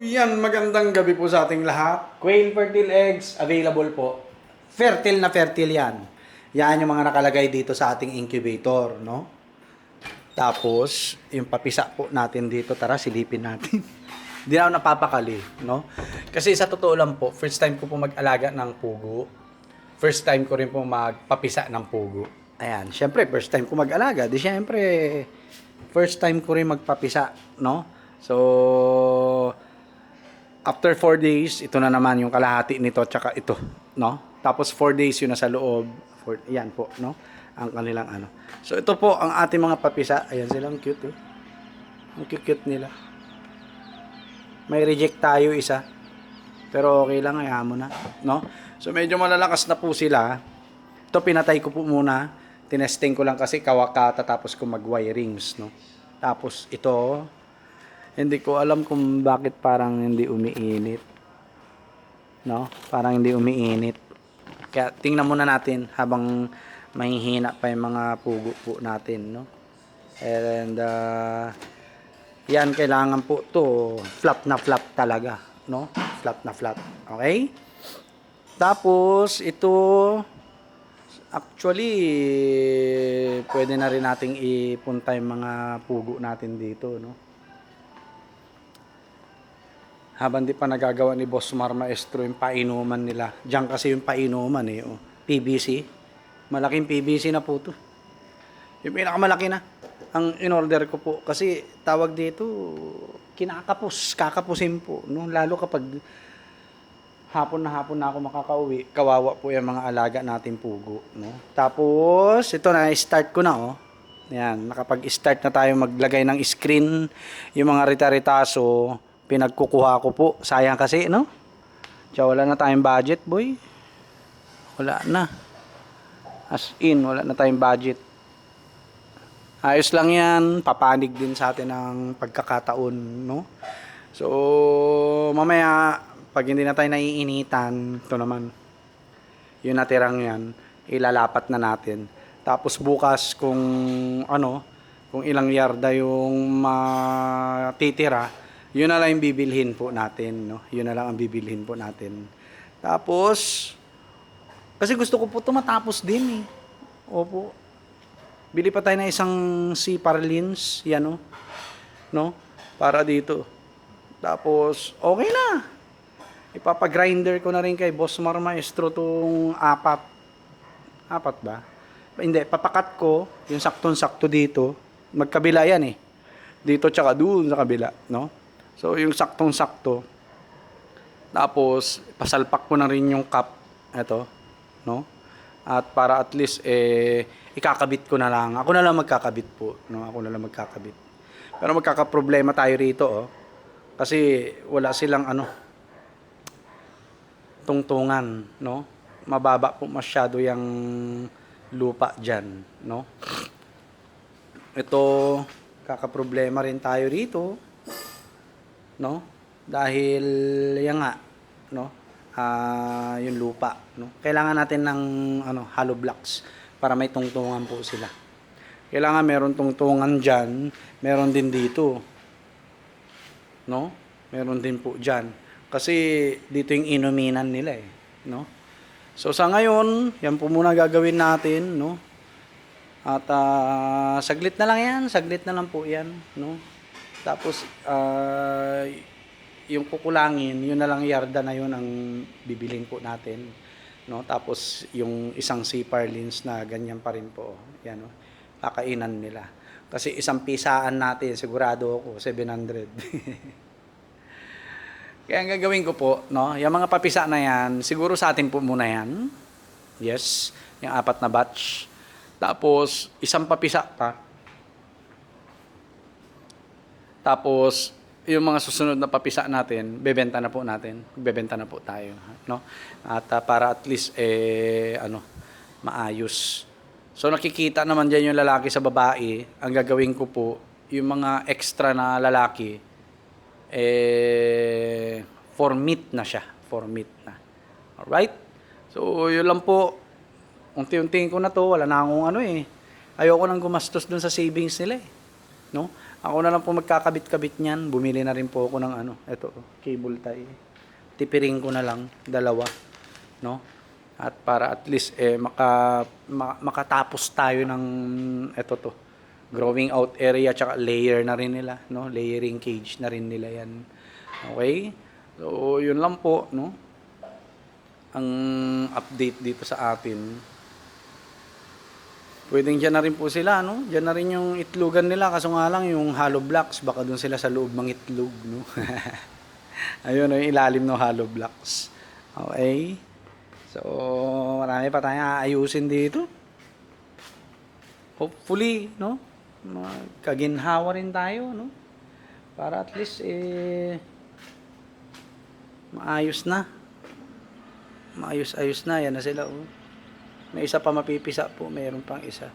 Yan, magandang gabi po sa ating lahat. Quail fertile eggs available po. Fertile na fertile yan. Yan yung mga nakalagay dito sa ating incubator, no? Tapos, yung papisa po natin dito, tara silipin natin. Hindi na ako napapakali, no? Kasi sa totoo lang po, first time ko po mag-alaga ng pugo. First time ko rin po magpapisa ng pugo. Ayan, syempre, first time ko mag-alaga. Di syempre, first time ko rin magpapisa, no? So, after 4 days, ito na naman yung kalahati nito tsaka ito, no? Tapos 4 days yun nasa loob. Yan po, no? Ang kanilang ano. So ito po ang ating mga papisa. Ayan silang cute, oh. Ang cute nila. May reject tayo isa. Pero okay lang, ayaw mo na, no? So medyo malalakas na po sila. Ito pinatay ko po muna. Tinesting ko lang kasi kawakata tapos ko mag-wirings, no? Tapos ito, hindi ko alam kung bakit parang hindi umiinit. No? Parang hindi umiinit. Kaya tingnan muna natin habang mahihina pa yung mga pugo po natin, no? And yan kailangan po to flat na flat talaga, no? Flat na flat. Okay? Tapos ito actually pwede na rin nating ipunta yung mga pugo natin dito, no? Habang di pa nagagawa ni Boss Mar Maestro yung painuman nila. Diyan kasi yung painuman eh. Oh. PVC. Malaking PVC na po to. Yung pinakamalaki na. Ang in-order ko po. Kasi tawag dito, kinakapos. Kakapusin po. No? Lalo kapag hapon na ako makakauwi, kawawa po yung mga alaga natin pugo. No? Tapos, ito na, start ko na. Oh. Yan, nakapag-start na tayo maglagay ng screen. Yung mga rita-ritaso, pinagkukuha ko po. Sayang kasi, no? Tsaka wala na tayong budget, boy. Wala na. As in, wala na tayong budget. Ayos lang yan. Papanig din sa atin ng pagkakataon, no? So, mamaya, pag hindi na tayo naiinitan, ito naman, yung natirang yan, ilalapat na natin. Tapos bukas, kung ano, kung ilang yarda yung matitira, yun na lang yung bibilhin po natin, no? Yun na lang ang bibilhin po natin. Tapos, kasi gusto ko po ito matapos din eh. Opo. Bili pa tayo na isang CPAR lens, yan o. No? Para dito. Tapos, okay na. Ipapagrinder ko na rin kay Boss Mar Maestro tong apat. Apat ba? Hindi, papakat ko yung saktong-sakto dito. Magkabila yan eh. Dito tsaka doon sa kabila, no? So, yung saktong-sakto. Tapos, pasalpak ko na rin yung cup. Ito. No? At para at least, ikakabit ko na lang. Ako na lang magkakabit po. No? Ako na lang magkakabit. Pero magkakaproblema tayo rito, oh. Kasi, wala silang, tungtungan, no? Mababa po masyado yung lupa dyan, no? Ito, kakaproblema rin tayo rito. No? Dahil yan nga, no? Yung lupa, no? Kailangan natin ng hollow blocks para may tungtungan po sila. Kailangan meron tungtungan diyan, meron din dito. No? Meron din po diyan. Kasi dito yung inuminan nila eh, no? So sa ngayon, yan po muna gagawin natin, no? At saglit na lang yan, saglit na lang po yan, no? Tapos, yung kukulangin, yun na lang yarda na yun ang bibilin po natin. No? Tapos, yung isang CPAR lens na ganyan pa rin po. Yan, no? Kakainan nila. Kasi isang pisaan natin, sigurado ako, 700. Kaya ang gagawin ko po, no? Yung mga papisa na yan, siguro sa atin po muna yan. Yes, yung 4 na batch. Tapos, isang papisa pa. Tapos, yung mga susunod na papisa natin, bebenta na po natin. Bebenta na po tayo, no? At para at least maayos. So nakikita naman diyan yung lalaki sa babae. Ang gagawin ko po, yung mga extra na lalaki for meat na siya, for meat na. All right? So, yun lang po. Unti-untiin ko na to, wala na akong Ayoko nang gumastos dun sa savings nila eh. No? Ako na lang po magkakabit-kabit niyan. Bumili na rin po ako ng ito, cable tie. Tipiring ko na lang, dalawa, no? At para at least makatapos tayo ng ito to. Growing out area tsaka layer na rin nila, no? Layering cage na rin nila 'yan. Okay? So, 'yun lang po, no? Ang update dito sa atin. Pwedeng dyan na rin po sila, no? Dyan na rin yung itlogan nila. Kaso nga lang, yung hollow blocks, baka dun sila sa loob ng itlog, no? Ayun, yung ilalim ng hollow blocks. Okay? So, marami pa tayong aayusin dito. Hopefully, no? Magkaginhawa rin tayo, no? Para at least, maayos na. Maayos-ayos na. Yan na sila, oh. May isa pa mapipisa po, mayroon pang isa.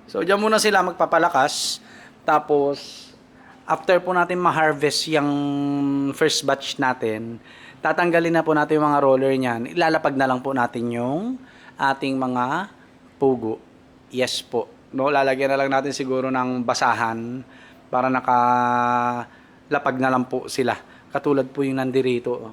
So, diyan muna sila magpapalakas. Tapos, after po natin ma-harvest yung first batch natin, tatanggalin na po natin yung mga roller niyan. Ilalapag na lang po natin yung ating mga pugo. Yes po. No, lalagyan na lang natin siguro ng basahan para nakalapag na lang po sila. Katulad po yung nandirito.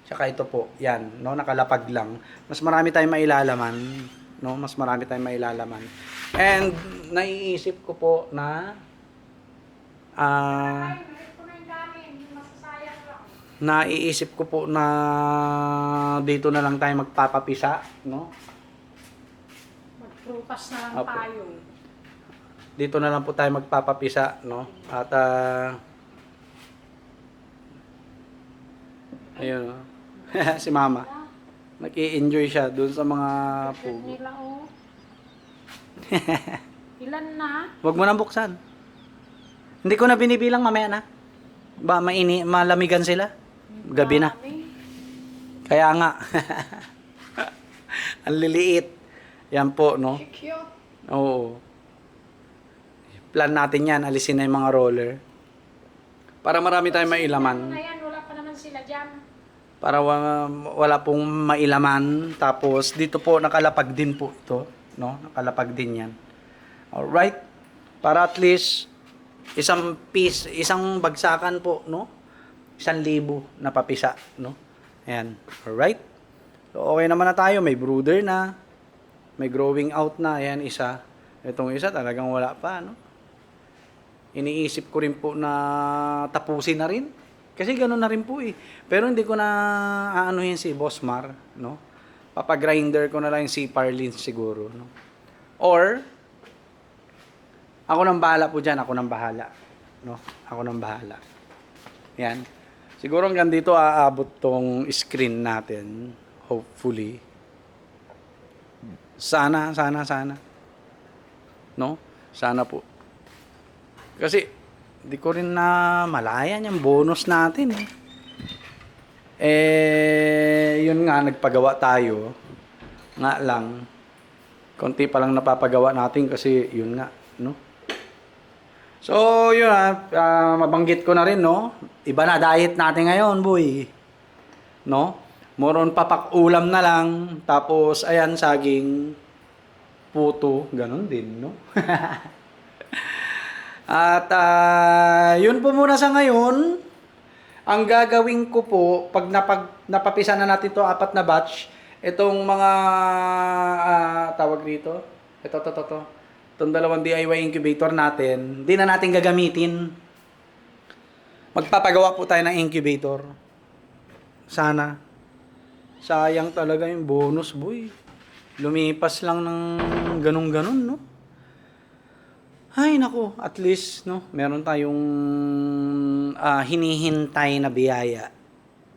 Tsaka ito po, yan, no, nakalapag lang. Mas marami tayong mailalaman, no? Mas marami tayong mailalaman. And naiisip ko po na naiisip ko po na dito na lang tayo magpapapisa, no? Magprutas na lang Opo. tayo. Dito na lang po tayo magpapapisa, no? At ayun, no? Si Mama. Nag-i-enjoy siya doon sa mga pugo. Nila, oh. Ilan na? Huwag mo nang buksan. Hindi ko na binibilang, mamaya na. Ba, malamigan sila. Gabi na. Dami. Kaya nga. Ang liliit. Yan po, no? Cute. Oo. Plan natin yan. Alisin na yung mga roller. Para marami tayong mailaman. Ano na yan? Wala pa naman sila dyan. Para wala pong mailaman. Tapos, dito po, nakalapag din po ito. No? Nakalapag din yan. Alright? Para at least, isang piece, isang bagsakan po, no? 1,000 na papisa, no? Ayan. Alright? So, okay naman na tayo. May brooder na. May growing out na. Ayan, isa. Itong isa talagang wala pa, no? Iniisip ko rin po na tapusin na rin. Kasi gano'n na rin po eh. Pero hindi ko na aanuhin si Boss Mar, no? Papagrinder ko na lang si Parlin siguro, no? Or, ako nang bahala po dyan. Ako nang bahala, no? Ako nang bahala. Yan. Siguro hanggang dito aabot tong screen natin. Hopefully. Sana. No? Sana po. Kasi, di ko rin na malayan yung bonus natin. Yun nga, nagpagawa tayo. Nga lang, konti pa lang napapagawa natin kasi yun nga, no? So, yun mabanggit ko na rin, no? Iba na diet natin ngayon, boy. No? More on papak-ulam na lang. Tapos, ayan, saging, puto, ganun din, no? At yun po muna sa ngayon. Ang gagawin ko po, pag napapisa na natin to 4 na batch, itong mga tawag dito, ito. Itong 2 DIY incubator natin, di na natin gagamitin. Magpapagawa po tayo ng incubator. Sana. Sayang talaga yung bonus, boy. Lumipas lang ng ganun-ganun, no? Ay, nako, at least, no, meron tayong hinihintay na biyaya.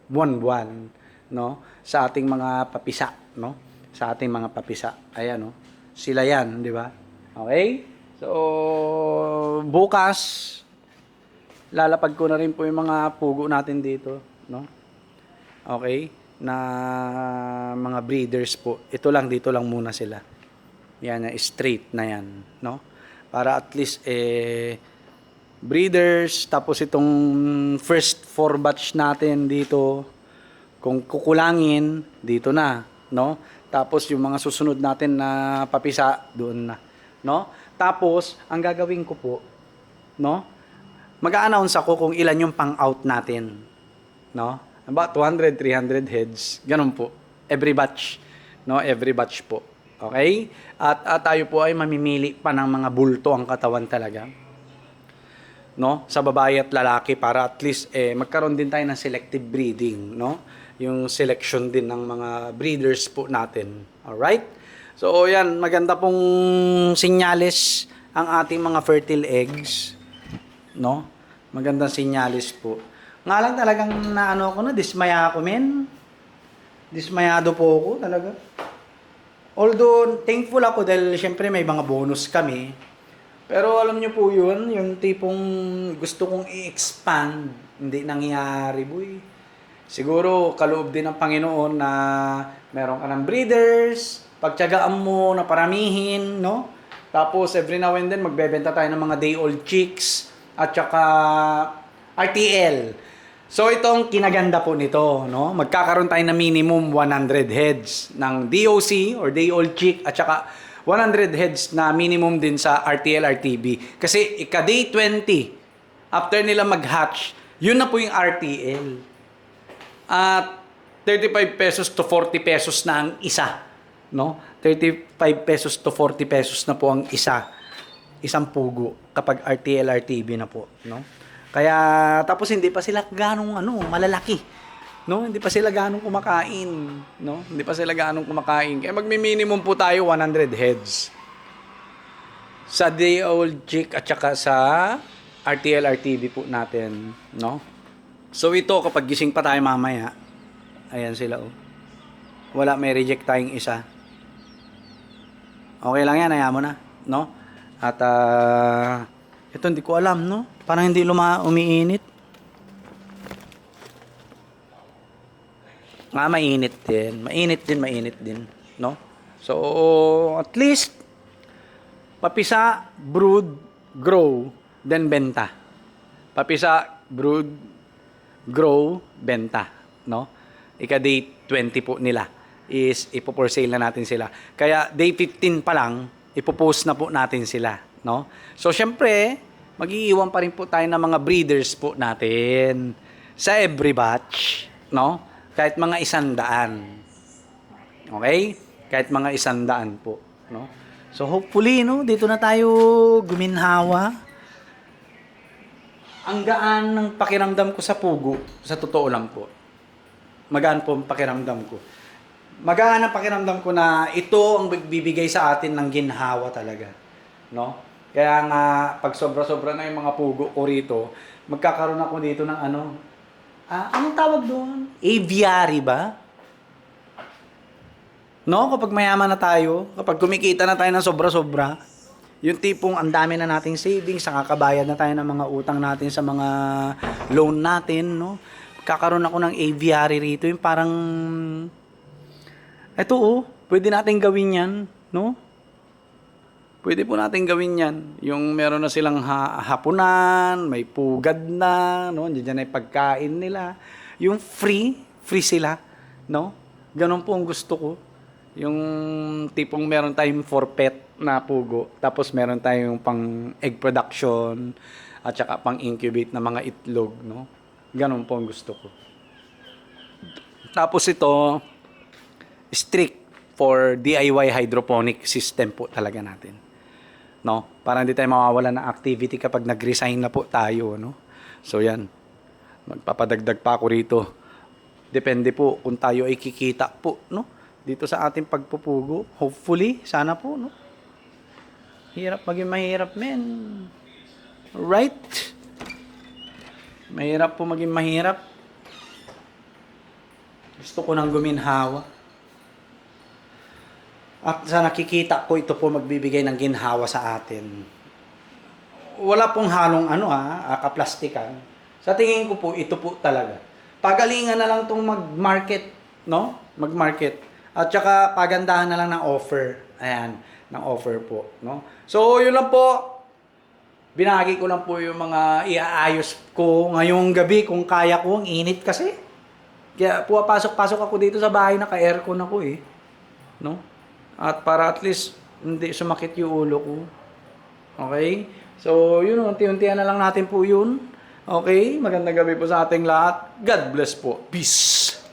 Buwan-buwan, no? Sa ating mga papisa, no? Sa ating mga papisa. Ayan, no? Sila yan, di ba? Okay? So, bukas, lalapag ko na rin po yung mga pugo natin dito, no? Okay? Na mga breeders po. Ito lang, dito lang muna sila. Yan, straight na yan, no? Para at least, breeders, tapos itong first 4 batch natin dito, kung kukulangin, dito na, no? Tapos yung mga susunod natin na papisa, doon na, no? Tapos, ang gagawin ko po, no? Mag-a-announce ako kung ilan yung pang-out natin. No? About 200, 300 heads. Ganun po. Every batch. No? Every batch po. Okay? At tayo po ay mamimili pa ng mga bulto ang katawan talaga. No? Sa babae at lalaki para at least magkaroon din tayo ng selective breeding. No? Yung selection din ng mga breeders po natin. Alright? So, yan. Maganda pong sinyales ang ating mga fertile eggs. No? Magandang sinyalis po. Nga lang talagang naano ko na, dismaya ako, men. Dismayado po ako talaga. Although, thankful ako dahil syempre may mga bonus kami. Pero alam nyo po yun, yung tipong gusto kong i-expand, hindi nangyayari, boy. Siguro, kaloob din ng Panginoon na meron ka ng breeders, pagtiyagaan mo na paramihin, no? Tapos, every now and then, magbebenta tayo ng mga day-old chicks at saka RTL. So, itong kinaganda po nito, no? Magkakaroon tayo na minimum 100 heads ng DOC or day-old chick at saka 100 heads na minimum din sa RTL, RTB. Kasi, ika-day 20, after nila mag-hatch, yun na po yung RTL. At 35 pesos to 40 pesos na ang isa. No? 35 pesos to 40 pesos na po ang isa. Isang pugo kapag RTL, RTB na po. No? Kaya, tapos hindi pa sila ganong malalaki. No? Hindi pa sila ganong kumakain. No? Hindi pa sila ganong kumakain. Kaya magmi-minimum po tayo 100 heads. Sa day-old chick at saka sa RTL, RTB po natin. No? So ito, kapag gising pa tayo mamaya, ayan sila oh. Wala, may reject tayong isa. Okay lang yan, ayaw mo na. No? At, ito hindi ko alam, no? Parang hindi umiinit. Mainit din. Mainit din. No? So, at least, papisa, brood, grow, then benta. Papisa, brood, grow, benta. No? Ika-day 20 po nila is ipo-for sale na natin sila. Kaya day 15 pa lang, ipopost na po natin sila. No? So, syempre, mag-iiwan pa rin po tayo ng mga breeders po natin sa every batch. No? Kahit mga 100. Okay? Kahit mga 100 po. No? So, hopefully, no, dito na tayo guminhawa. Ang gaan ng pakiramdam ko sa pugo, sa totoo lang po. Magaan po ang pakiramdam ko. Magaan ang pakiramdam ko na ito ang bibigay sa atin ng ginhawa talaga. No? Kaya nga, pag sobra-sobra na yung mga pugo ko rito, magkakaroon ako dito ng anong tawag doon? Aviary ba? No? Kapag mayaman na tayo, kapag kumikita na tayo ng sobra-sobra, yung tipong ang dami na nating savings, nakakabayad na tayo ng mga utang natin sa mga loan natin, no? Kakaroon ako ng aviary rito, yung parang eto pwede natin gawin yan, no? Pwede po natin gawin yan. Yung meron na silang hapunan, may pugad na, no? Diyan ay pagkain nila. Yung free sila, no? Ganon po ang gusto ko. Yung tipong meron tayong for pet na pugo, tapos meron tayong pang egg production, at saka pang incubate na mga itlog, no? Ganon po ang gusto ko. Tapos ito, strict for DIY hydroponic system po talaga natin. No? Para hindi tayo mawawalan ng activity kapag nag-resign na po tayo, no? So yan. Magpapadagdag pa ako rito. Depende po kung tayo ay kikita po, no? Dito sa ating pagpupugo. Hopefully, sana po, no? Hirap maging mahirap, men. Right? Mahirap po maging mahirap. Gusto ko nang guminhawa. At sa nakikita ko, ito po magbibigay ng ginhawa sa atin. Wala pong halong kaplastikan. Sa tingin ko po, ito po talaga. Pagalingan na lang itong mag-market, no? Mag-market. At saka pagandahan na lang ng offer. Ayan, ng offer po, no? So, yun lang po. Binagi ko lang po yung mga iaayos ko ngayong gabi kung kaya ko. Ang init kasi. Kaya puwapasok-pasok ako dito sa bahay, naka-aircon ako eh. No? At para at least hindi sumakit yung ulo ko. Okay? So, yun, unti-untihan na lang natin po yun. Okay? Magandang gabi po sa ating lahat. God bless po. Peace!